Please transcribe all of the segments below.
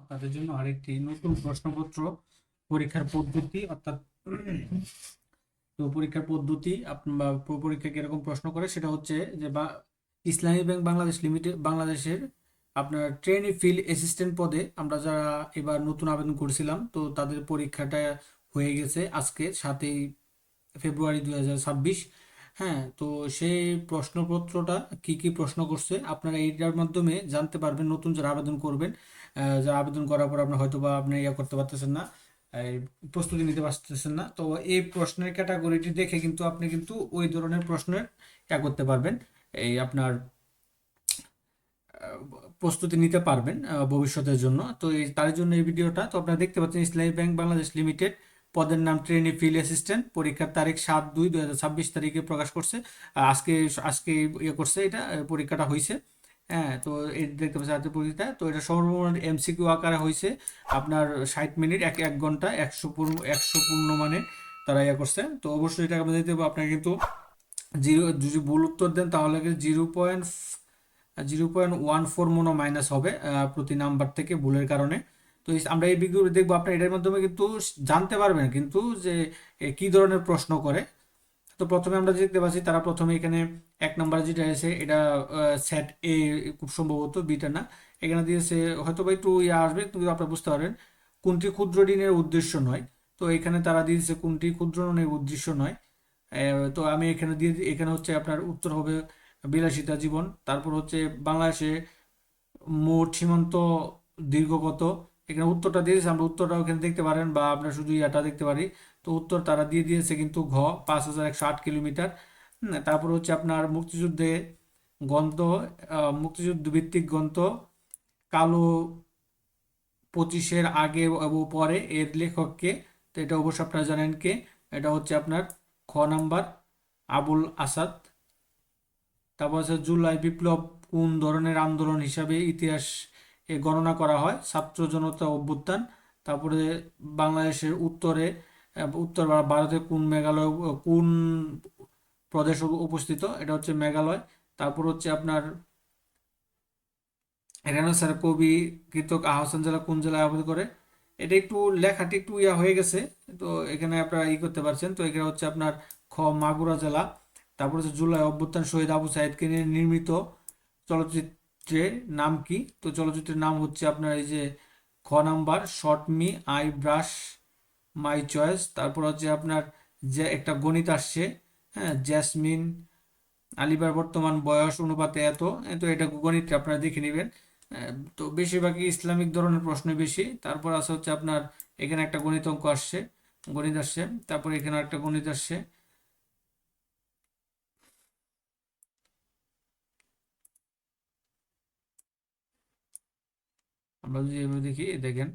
আপনাদের জন্য আরেকটি নতুন প্রশ্নপত্র পরীক্ষার পদ্ধতি অর্থাৎ তো পরীক্ষার পদ্ধতি আপনার পরীক্ষা কিরকম প্রশ্ন করে সেটা হচ্ছে যে বা ইসলামী ব্যাংক বাংলাদেশ লিমিটেড বাংলাদেশের আপনার ট্রেনি ফিল্ড অ্যাসিস্ট্যান্ট পদে আমরা যারা এবার নতুন আবেদন করেছিলাম তো তাদের পরীক্ষাটা হয়ে গেছে আজকে 7ই ফেব্রুয়ারি 2026। হ্যাঁ, তো সেই প্রশ্নপত্রটা কি কি প্রশ্ন করছে আপনারা এইটার মাধ্যমে জানতে পারবেন। নতুন যারা আবেদন করবেন, যারা আবেদন করার পর আপনার হয়তো বা আপনি ইয়া করতে পারতেছেন না, এই প্রস্তুতি নিতে পারতেছেন না, তো এই প্রশ্নের ক্যাটাগরিটি দেখে কিন্তু আপনি কিন্তু ওই ধরনের প্রশ্নের ইয়া করতে পারবেন, এই আপনার প্রস্তুতি নিতে পারবেন ভবিষ্যতের জন্য। তো এই তার জন্য এই ভিডিওটা তো আপনারা দেখতে পাচ্ছেন ইসলামী ব্যাংক বাংলাদেশ লিমিটেড, পদের নাম ট্রেনি ফিল্ড অ্যাসিস্ট্যান্ট, পরীক্ষার তারিখ 7/2/2026 তারিখে প্রকাশ করছে। আজকে আজকে ইয়ে করছে, এটা পরীক্ষাটা হয়েছে। হ্যাঁ, তো এই দেখতে পাচ্ছেন আজকে পরীক্ষা, তো এটা সর্বমোট এমসিকিউ আকারে হয়েছে আপনার 60 মিনিট, এক ঘন্টা 100 পূর্ণ মানে তারা ইয়ে করছে। তো অবশ্যই এটা আপনাদের দেবো, আপনারা কিন্তু জিরো যদি ভুল উত্তর দেন তাহলে 0.14 মনো মাইনাস হবে প্রতি নাম্বার থেকে ভুলের কারণে। তো আমরা এই ভিডিও দেখবো, আপনার এটার মাধ্যমে কিন্তু জানতে পারবেন কিন্তু যে কি ধরনের প্রশ্ন করে। তো প্রথমে আমরা দেখতে পাচ্ছি তারা প্রথমে এখানে 1 নম্বরে যেটা আছে এটা সেট এ, খুব সম্ভবত বিটা না, এখানে দিয়েছে হয়তো বা একটু ইয়ে আসবে কিন্তু আপনারা বুঝতে পারবেন কোনটি ক্ষুদ্র ঋণের উদ্দেশ্য নয়। তো এখানে তারা দিয়েছে কোনটি ক্ষুদ্র ঋণের উদ্দেশ্য নয়। তো আমি এখানে দিয়ে এখানে হচ্ছে আপনার উত্তর হবে বিলাসিতা জীবন। তারপর হচ্ছে বাংলাদেশে মোট সীমান্ত দীর্ঘ কত, এখানে উত্তরটা দিয়েছে, আমরা উত্তরটাও এখানে দেখতে পারেন বা আমরা শুধু ইয়াটা দেখতে পারি। তো উত্তর তারা দিয়ে দিয়েছে কিন্তু ঘ 5108 কিলোমিটার। তারপর হচ্ছে আপনার মুক্তিযুদ্ধে গ্রন্থ, মুক্তিযুদ্ধ ভিত্তিক গ্রন্থ কালো 25-এর আগে ও পরে এর লেখককে। তো এটা অবশ্য আপনারা জানেন কে, এটা হচ্ছে আপনার খ নাম্বার আবুল আসাদ। তারপর হচ্ছে জুলাই বিপ্লব কোন ধরনের আন্দোলন হিসাবে ইতিহাস গণনা করা হয়, ছাত্র জনতা অভ্যুত্থান। তারপরে বাংলাদেশের উত্তরে উত্তর ভারতের কোন মেঘালয় কোন প্রদেশ অবস্থিত, এটা হচ্ছে মেঘালয়। তারপর হচ্ছে আপনার এখানে স্যার কবি কৃতক আহসান জেলা কোন জেলায় আবাদ করে, এটা একটু লেখাটি একটু ইয়া হয়ে গেছে। তো এখানে আপনারা করতে পারছেন। তো এখানে হচ্ছে আপনার খ মাগুরা জেলা। তারপর হচ্ছে জুলাই অভ্যুত্থান শহীদ আবু সাইদকে নিয়ে নির্মিত চলচ্চিত্রের নাম কি। তো চলচ্চিত্রের নাম হচ্ছে আপনার এই যে খ number short me I brush my choice. তারপর হচ্ছে আপনার যে একটা গণিত আসছে, হ্যাঁ, জ্যাসমিন আলিবার বর্তমান বয়স অনুপাতে এত। তো এটা গণিত আপনারা দেখে নেবেন। তো বেশিরভাগই ইসলামিক ধরনের প্রশ্ন বেশি। তারপর আছে হচ্ছে আপনার এখানে একটা গণিত অঙ্ক আসছে, গণিত আসছে। তারপর এখানে একটা গণিত আসছে। আমরা যদি এভাবে দেখি, দেখেন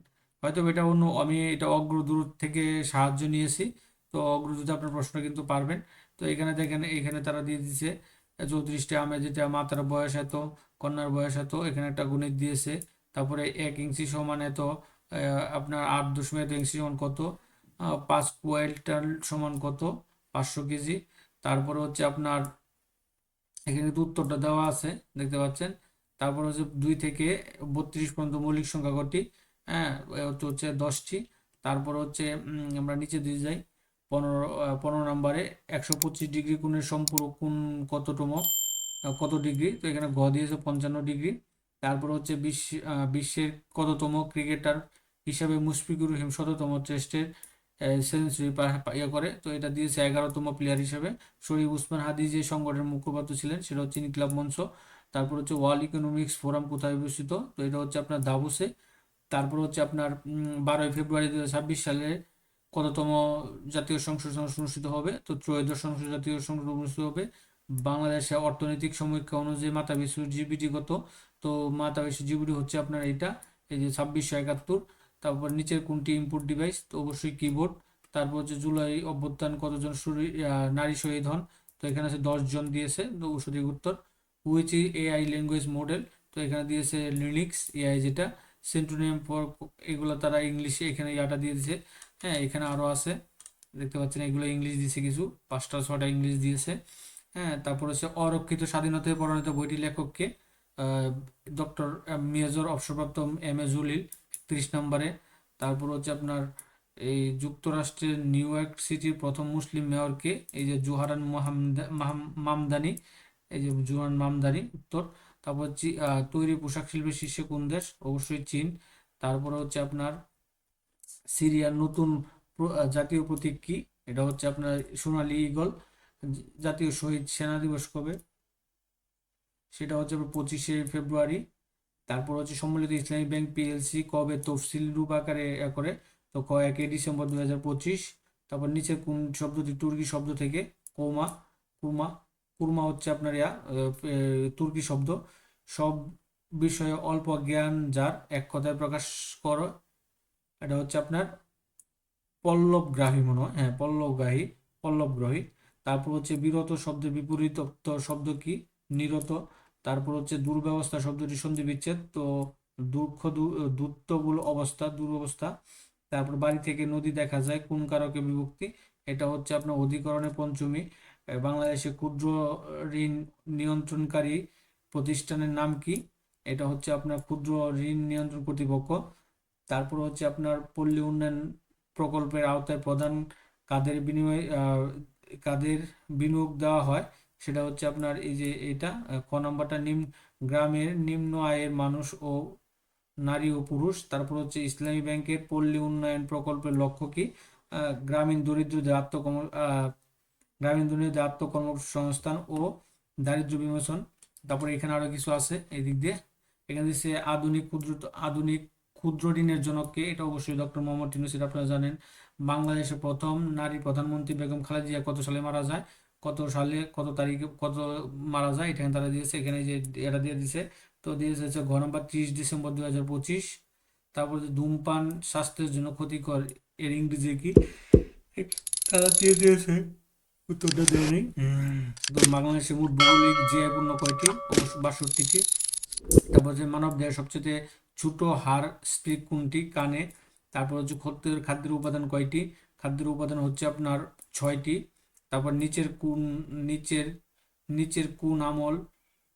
হয়তো এটা অন্য, আমি এটা অগ্রদূত থেকে সাহায্য নিয়েছি। তো অগ্রদূতে আপনার প্রশ্ন কিন্তু পারবেন। তো এখানে দেখেন, এখানে তারা দিয়ে দিয়েছে 34টা আমে যেটা মাতার বয়স এত, কন্যার বয়স এত, এখানে একটা গণিত দিয়েছে। তারপরে 1 ইঞ্চি সমান এত, আপনার 8.1 ইঞ্চি সমান কত, 5 কুইন্টাল সমান কত, 500 কেজি। তারপরে হচ্ছে আপনার এখানে কিন্তু উত্তরটা দেওয়া আছে, দেখতে পাচ্ছেন। তারপর হচ্ছে 2 থেকে 32 পর্যন্ত মৌলিক সংখ্যা কটি, হ্যাঁ, তো হচ্ছে 10টি। তারপর হচ্ছে আমরা নিচে দিয়ে যাই 15 নম্বরে 125 ডিগ্রি কোণের সম্পূরক কোণ কততম, কত ডিগ্রি। তো এখানে ঘ দিয়েছে 55 ডিগ্রি। তারপর হচ্ছে বিশ্বের কততম ক্রিকেটার হিসাবে মুশফিকুর রহিম শততম টেস্টের সেঞ্চুরি ইয়ে করে। তো এটা দিয়েছে 11তম প্লেয়ার হিসেবে। শরীফ উসমান হাদি যে সংগঠনের মুখপাত্র ছিলেন সেটা হচ্ছে ইনকিলাব মঞ্চ। তারপর হচ্ছে ওয়ার্ল্ড ইকোনমিক্স ফোরাম কোথায় অবস্থিত, তো এটা হচ্ছে আপনার দাভোসে। তারপর হচ্ছে আপনার 12ই ফেব্রুয়ারি 2026 সালে কততম জাতীয় সংসদ অনুষ্ঠিত হবে, তো ত্রয়োদশ সংসদ জাতীয় সংসদ অনুষ্ঠিত হবে। বাংলাদেশের অর্থনৈতিক সমীক্ষা অনুযায়ী মাথাপিছু জিডিপি কত, তো মাথাপিছু জিডিপি হচ্ছে আপনার এইটা, এই যে 2671। তারপর নিচের কোনটি ইনপুট ডিভাইস, তো অবশ্যই কিবোর্ড। তারপর হচ্ছে জুলাই অভ্যুত্থান কতজন নারী শহীদ হন, তো এখানে আছে 10 জন দিয়েছে, তো সঠিক উত্তর। Which is AI language model, তো এখানে দিয়েছে লিনিক্স এআই যেটা। সেন্টোনিয়াম ফর, এগুলো তারা ইংলিশে এখানে ইয়াটা দিয়ে দিয়েছে। হ্যাঁ, এখানে আরও আছে, দেখতে পাচ্ছেন এগুলো ইংলিশ দিয়েছে, কিছু 5টা 6টা ইংলিশ দিয়েছে। হ্যাঁ, তারপর হচ্ছে অরক্ষিত স্বাধীনতায় পরিণত বইটি লেখককে, ডক্টর মেজর অবসরপ্রাপ্ত এম এ জলিল। নম্বরে। তারপর হচ্ছে আপনার এই যুক্তরাষ্ট্রের নিউ ইয়র্ক সিটির প্রথম মুসলিম মেয়রকে, এই যে জোহারান মামদানি, এই যে জোহান মামদানি উত্তর। তারপর তৈরি পোশাক শিল্পের শীর্ষে কোন দেশ? অবশ্যই চীন। তারপরে হচ্ছে আপনার সিরিয়ার নতুন জাতীয় প্রতীক কি? এটা হচ্ছে আপনার সোনালী ঈগল। জাতীয় শহীদ সেনা দিবস কবে? সেটা হচ্ছে 25শে ফেব্রুয়ারি। তারপর হচ্ছে সম্মিলিত ইসলামী ব্যাংক পিএলসি কবে তফসিল রূপ আকারে করে? তো 1 ডিসেম্বর 2025। তারপর নিচে কোন শব্দটি তুর্কি শব্দ থেকে? কৌমা, কুরমা। কুরমা হচ্ছে আপনার তুর্কি শব্দ। সব বিষয়ে অল্প জ্ঞান যার, এক কথায় প্রকাশ করো। এটা হচ্ছে আপনার পল্লবগ্রাহী মনে হয়, হ্যাঁ পল্লবগ্রাহী, পল্লবগ্রাহী। তারপর হচ্ছে বিরত শব্দের বিপরীত শব্দ কি? নিরত। তারপর হচ্ছে দুর্ব্যবস্থা শব্দটি সন্ধি বিচ্ছেদ, তো দুঃখ দ্রুতগুলো অবস্থা, দুরবস্থা। তারপর বাড়ি থেকে নদী দেখা যায় কোন কারকে বিভক্তি? এটা হচ্ছে আপনার অধিকরণে পঞ্চমী। বাংলাদেশে ক্ষুদ্র ঋণ নিয়ন্ত্রণকারী প্রতিষ্ঠানের নাম কি? এটা হচ্ছে আপনার ক্ষুদ্র ঋণ নিয়ন্ত্রণ কর্তৃপক্ষ। তারপর হচ্ছে আপনার পল্লী উন্নয়ন প্রকল্পের আওতায় প্রধান কাদের কাদের বিনিয়োগ দেওয়া হয়? সেটা হচ্ছে আপনার এই যে এটা ক নাম্বারটা, গ্রামের নিম্ন আয়ের মানুষ ও নারী ও পুরুষ। তারপর হচ্ছে ইসলামী ব্যাংকের পল্লী উন্নয়ন প্রকল্পের লক্ষ্য কি? গ্রামীণ দরিদ্রদের গ্রামীণ দরিদ্রদের আত্মকর্মসংস্থান ও দারিদ্র্য বিমোচন। তারপরে এখানে আরো কিছু আছে এই দিক দিয়ে। এখানে দিচ্ছে আধুনিক ক্ষুদ্র ঋণের জনক কে? এটা অবশ্যই ডক্টর মোহাম্মদ ইউনূস, এটা আপনারা জানেন। বাংলাদেশের প্রথম নারী প্রধানমন্ত্রী বেগম খালেদা জিয়া কত সালে মারা যায়? কত সালে, কত তারিখে, কত মারা যায়? এটা তারা দিয়েছে এখানে, যে এটা দিয়ে দিছে। তো দিয়েছে হচ্ছে ঘ নম্বর 30 ডিসেম্বর 2025। তারপর যে ধূমপান স্বাস্থ্যের জন্য ক্ষতিকর, এর ইংরেজি কি? তারা দিয়ে দিয়েছে, উত্তরটা দেয় নেই। তো বাংলাদেশের মোট ভৌগোলিক জিআই পূর্ণ কয়টি? অবশ্য 62টি। তারপর যে মানব দেহের সবচেয়ে ছোট হাড় স্প্রিক কোনটি? কানে। তারপর হচ্ছে খাদ্যের উপাদান কয়টি? খাদ্যের উপাদান হচ্ছে আপনার 6টি। তারপর নিচের নিচের কোন আমল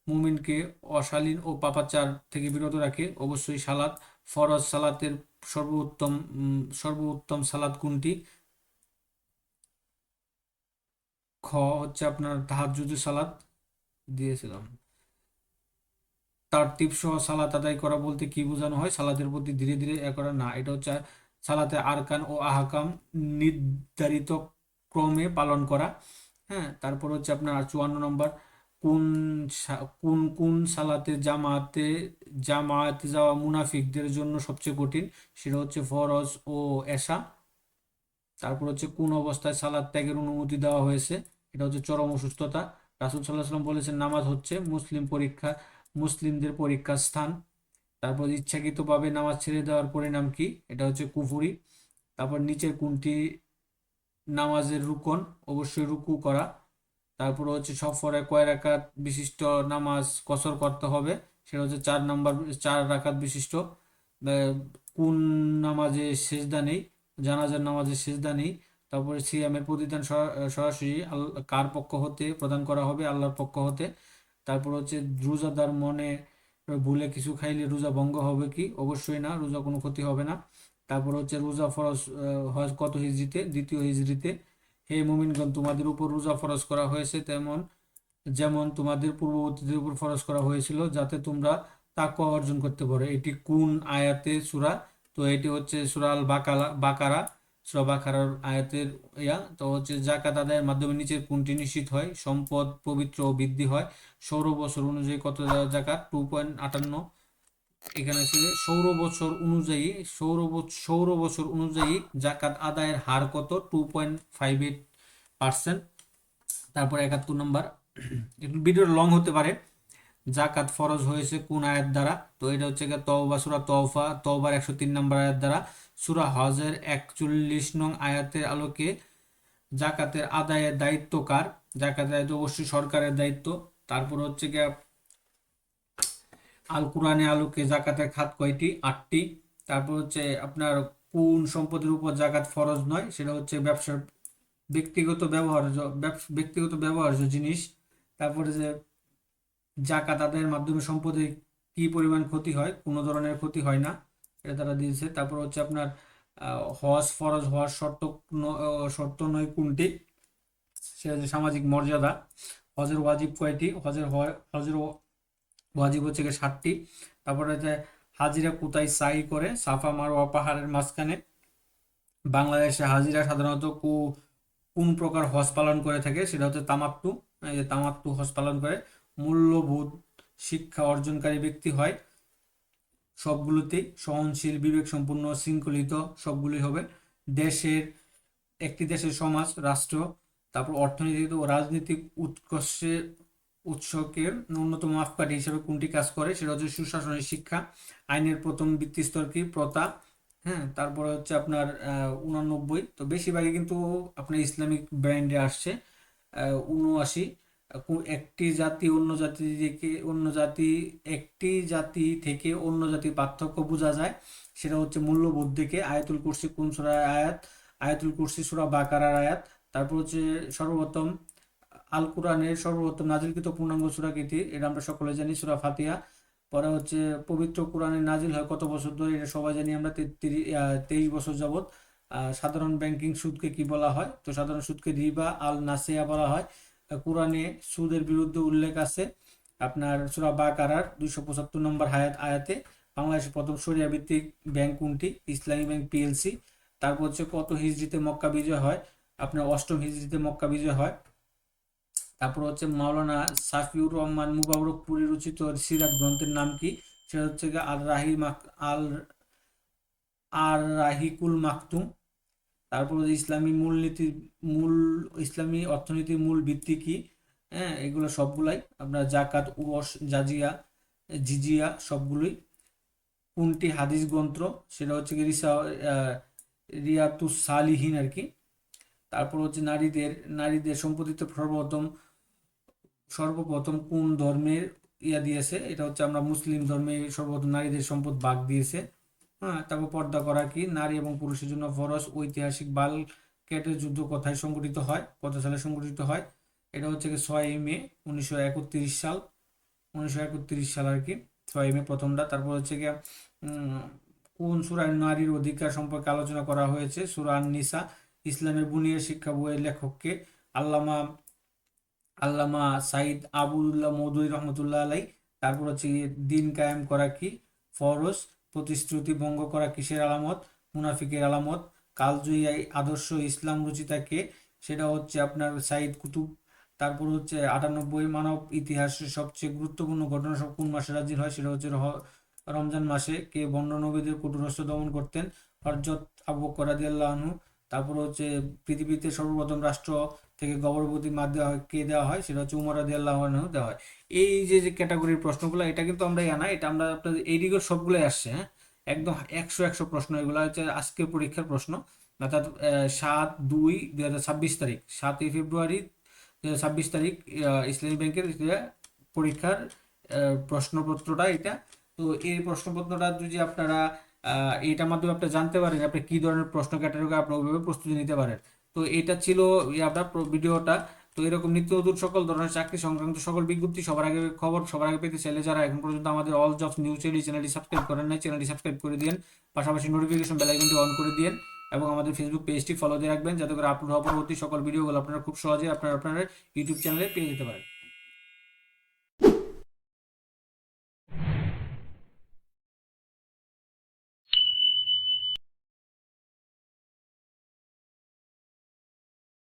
মুমিনকে অশালীন ও পাপাচার থেকে বিরত রাখে? অবশ্যই সালাত। ফরজ সালাতের সর্বোত্তম সালাত কোনটি? খ হচ্ছে আপনার তাহাজ্জুদের সালাত দিয়েছিলাম। তারতিব সহ সালাত আদায় করা বলতে কি বোঝানো হয়? সালাতের প্রতি ধীরে ধীরে করা না, এটা হচ্ছে সালাতে আরকান ও আহকাম নির্ধারিত ক্রমে পালন করা। হ্যাঁ, তারপর হচ্ছে আপনার 54 নম্বর, কোন কোন কোন সালাতে জামাতে যাওয়া মুনাফিকদের জন্য সবচেয়ে কঠিন? সেটা হচ্ছে ফরজ ও এশা। তারপর হচ্ছে কোন অবস্থায় সালাত ত্যাগের অনুমতি দেওয়া হয়েছে? এটা হচ্ছে চরম অসুস্থতা। রাসূল সাল্লাল্লাহু আলাইহি ওয়াসাল্লাম বলেছেন নামাজ হচ্ছে মুসলিমদের পরীক্ষার স্থান। তারপর ইচ্ছাকৃতভাবে নামাজ ছেড়ে দেওয়ার পরিণাম কি? এটা হচ্ছে কুফরি। তারপর নিচের কোনটি নামাজের রুকন? অবশ্যই রুকু করা। তারপর হচ্ছে সফরে কয় রাকাত বিশিষ্ট নামাজ কসর করতে হবে? সেটা হচ্ছে 4 নম্বর, 4 রাকাত বিশিষ্ট। আহ, কোন নামাজে সেজদা নেই? জানাজার নামাজে সেজদা নেই। তারপরে সিয়ামের প্রতিদান সরাসরি কার পক্ষ হতে প্রদান করা হবে? আল্লাহর পক্ষ হতে। তারপর হচ্ছে রোজাদার মনে ভুলে কিছু খাইলে রোজা ভঙ্গ হবে কি? অবশ্যই না, রোজা কোনো ক্ষতি হবে না। তারপর হচ্ছে রোজা ফরজ হয় কত হিজরিতে? দ্বিতীয় হিজরিতে। হে মুমিনগণ, তোমাদের উপর রোজা ফরজ করা হয়েছে যেমন তোমাদের পূর্ববর্তীদের উপর ফরজ করা হয়েছিল, যাতে তোমরা তাকওয়া অর্জন করতে পারো। এটি কোন আয়াতে সূরা? তো এটি হচ্ছে সূরা আল বাকারা। সূরা বাকারার আয়াতের তো হচ্ছে যাকাত আদায়ের মাধ্যমে নিচের কোনটি নিশ্চিত হয়? সম্পদ পবিত্র ও বৃদ্ধি হয়। সৌর বছর অনুযায়ী কত জাকাত? 2.58। এখানে আছে যে সৌর বছর অনুযায়ী জাকাত আদায়ের হার কত? 2.58%। তারপর 71 নম্বর, একটু ভিডিও লং হতে পারে। জাকাত ফরজ হয়েছে কোন আয়াত দ্বারা? তো এটা হচ্ছে তওবা, সূরা তওবার 103 নম্বর আয়াত দ্বারা। সূরা হজের 41 নং আয়াতের আলোকে জাকাতের আদায়ের দায়িত্ব কার? জাকাতের দায়িত্ব অবশ্যই সরকারের দায়িত্ব। তারপর হচ্ছে গিয়ে আল কোরআনের আলোকে জাকাতের খাত কয়টি? 8টি। তারপর হচ্ছে আপনার কোন সম্পদের উপর জাকাত ফরজ নয়? সেটা হচ্ছে ব্যক্তিগত ব্যবহার্য জিনিস। তারপরে যে জাকাত আদায়ের মাধ্যমে সম্পদে কি পরিমাণ ক্ষতি হয়? কোনো ধরনের ক্ষতি হয় না। এটা তারা দিয়েছে। তারপর হচ্ছে আপনার হজ ফরজ হওয়ার শর্ত নয় কোনটি, সেটা হচ্ছে সামাজিক মর্যাদা। হজের ওয়াজিব কয়টি, হজের ওয়াজিব হচ্ছে গিয়ে 7টি। তারপরে হচ্ছে হাজিরা কোথায় সাই করে, সাফা মারওয়া পাহাড়ের মাঝখানে। বাংলাদেশে হাজিরা সাধারণত কোন প্রকার হজ পালন করে থাকে, সেটা হচ্ছে তামাত্তু। এই যে তামাত্তু হজ পালন করে। মূল্যবোধ শিক্ষা অর্জনকারী ব্যক্তি হয়। সবগুলোতেই সহনশীল, বিবেক সম্পন্ন, শৃঙ্খলিত, সবগুলোই হবে। দেশের একটি দেশের সমাজ, রাষ্ট্র, তারপর অর্থনৈতিক ও রাজনৈতিক উৎসকে অন্যতম মাপকাঠি হিসেবে কোনটি কাজ করে, সেটা হচ্ছে সুশাসনের শিক্ষা। আইনের প্রথম ভিত্তিস্তর কি, প্রথা। হ্যাঁ, তারপরে হচ্ছে আপনার 89। তো বেশিরভাগই কিন্তু আপনার ইসলামিক ব্র্যান্ডে আসছে। 79। একটি জাতি অন্য জাতি থেকে অন্য জাতির পার্থক্য বোঝা যায়, সেটা হচ্ছে মূল্যবোধ দেখে। আয়াতুল কুরসি কোন সূরার আয়াত? আয়াতুল কুরসি সূরা বাকারার আয়াত। তারপর হচ্ছে সর্বপ্রথম আল কোরআনের সর্বপ্রথম নাজিলকৃত পূর্ণাঙ্গ সূরা কিটি, এটা আমরা সকলে জানি, সূরা ফাতিহা। পরে হচ্ছে পবিত্র কোরআনের নাজিল হয় কত বছর ধরে, এটা সবাই জানি আমরা, 23 বছর যাবত। সাধারণ ব্যাংকিং সুদকে কি বলা হয়? তো সাধারণ সুদকে রিবা আল নাসিয়া বলা হয়। কোরআনে সুদের বিরুদ্ধে উল্লেখ আছে আপনার সূরা বাকারার 275 নম্বর আয়াতে। বাংলাদেশের প্রথম শরিয়া ভিত্তিক ব্যাংক কোনটি? ইসলামী ব্যাংক পিএলসি। তারপর হচ্ছে কত হিজরিতে মক্কা বিজয় হয়? আপনার 8ম হিজরিতে মক্কা বিজয় হয়। তারপর হচ্ছে মাওলানা সাফিউর রহমান মুবারকপুরী রচিত সিরাত গ্রন্থের নাম কি? সেটা হচ্ছে গিয়ে আল আর রাহিকুল মাকতুম। তারপর হচ্ছে ইসলামী অর্থনীতির মূল ভিত্তি কি? হ্যাঁ, এগুলো সবগুলাই আপনার জাকাত, উরস, জিজিয়া সবগুলোই। কোনটি হাদিস গ্রন্থ? সেটা হচ্ছে কি রিয়াতুস সালিহিন আর কি। তারপর হচ্ছে নারীদের সম্পত্তিতে সর্বপ্রথম কোন ধর্মের দিয়েছে? এটা হচ্ছে আমরা মুসলিম ধর্মে সর্বপ্রথম নারীদের সম্পদ ভাগ দিয়েছে। হ্যাঁ, তারপর পর্দা করা কি? নারী এবং পুরুষের জন্য ফরজ। ঐতিহাসিক বালকেটের যুদ্ধ কোথায় সংঘটিত হয়, কত সালে সংঘটিত হয়? এটা হচ্ছে কি 6 মে 1931 সাল। 1931 সাল আর কি, 6 মে প্রথমটা। তারপর হচ্ছে গিয়ে কোন সূরায় নারীর অধিকার সম্পর্কে আলোচনা করা হয়েছে? সূরা আন-নিসা। ইসলামের বুনিয়াদ শিক্ষা বইয়ের লেখককে? আল্লামা আল্লামা সাইদ আবুদুল্লাহ মৌদুদী রহমতুল্লাহ আলাই। তারপর হচ্ছে দিন কায়েম করা কি? ফরজ। প্রতিশ্রুতি ভঙ্গ করা কিসের আলামত? মুনাফিকের আলামত। কালজয়ী আদর্শ ইসলাম রচিতা কে? সেটা হচ্ছে আপনার সাইদ কুতুব। তারপর হচ্ছে 98। মানব ইতিহাসের সবচেয়ে গুরুত্বপূর্ণ ঘটনা সব কোন মাসে নাজিল হয়? সেটা হচ্ছে রমজান মাসে। কে বন্য নবীদের কটুরস্ত দমন করতেন? হযরত আবু বকর রাদিয়াল্লাহু আনহু। তারপর হচ্ছে পৃথিবীতে সর্বপ্রথম রাষ্ট্র থেকে গর্ভবতী মা দেওয়া হয়? সেটা হচ্ছে উমর রাদিয়াল্লাহু আনহু দেওয়া হয়। এই যে ক্যাটাগরির প্রশ্নগুলো, এটা কিন্তু আমরা না, এটা আমরা আপনাদের এইদিকে সবগুলোই আসছে। হ্যাঁ, একদম 100 প্রশ্ন। এগুলো হচ্ছে আজকের পরীক্ষার প্রশ্ন, অর্থাৎ 7/2/2026 তারিখ, 7ই ফেব্রুয়ারি 2026 তারিখ ইসলামী ব্যাংকের পরীক্ষার প্রশ্নপত্রটা এটা। তো এই প্রশ্নপত্রটা যদি আপনারা এটার মাধ্যমে আপনি জানতে পারেন আপনি কি ধরনের প্রশ্ন ক্যাটাগরি আপনি ওইভাবে প্রস্তুতি নিতে পারেন। তো এটা ছিল আপনার ভিডিওটা। তো এরকম নিত্য নতুন সকল ধরনের চাকরি সংক্রান্ত সকল বিজ্ঞপ্তি সবার আগে পেতে চাইলে যারা এখন পর্যন্ত আমাদের অল জবস নিউজ চ্যানেলটি সাবস্ক্রাইব করেন নাই, চ্যানেলটি সাবস্ক্রাইব করে দিন। পাশাপাশি নোটিফিকেশন বেল আইকনটি অন করে দিন এবং আমাদের ফেসবুক পেজটি ফলো দিয়ে রাখবেন, যাতে করে আপলোড হওয়া পরবর্তী সকল ভিডিওগুলো আপনারা খুব সহজে আপনার ইউটিউব চ্যানেলে পেয়ে যেতে পারেন।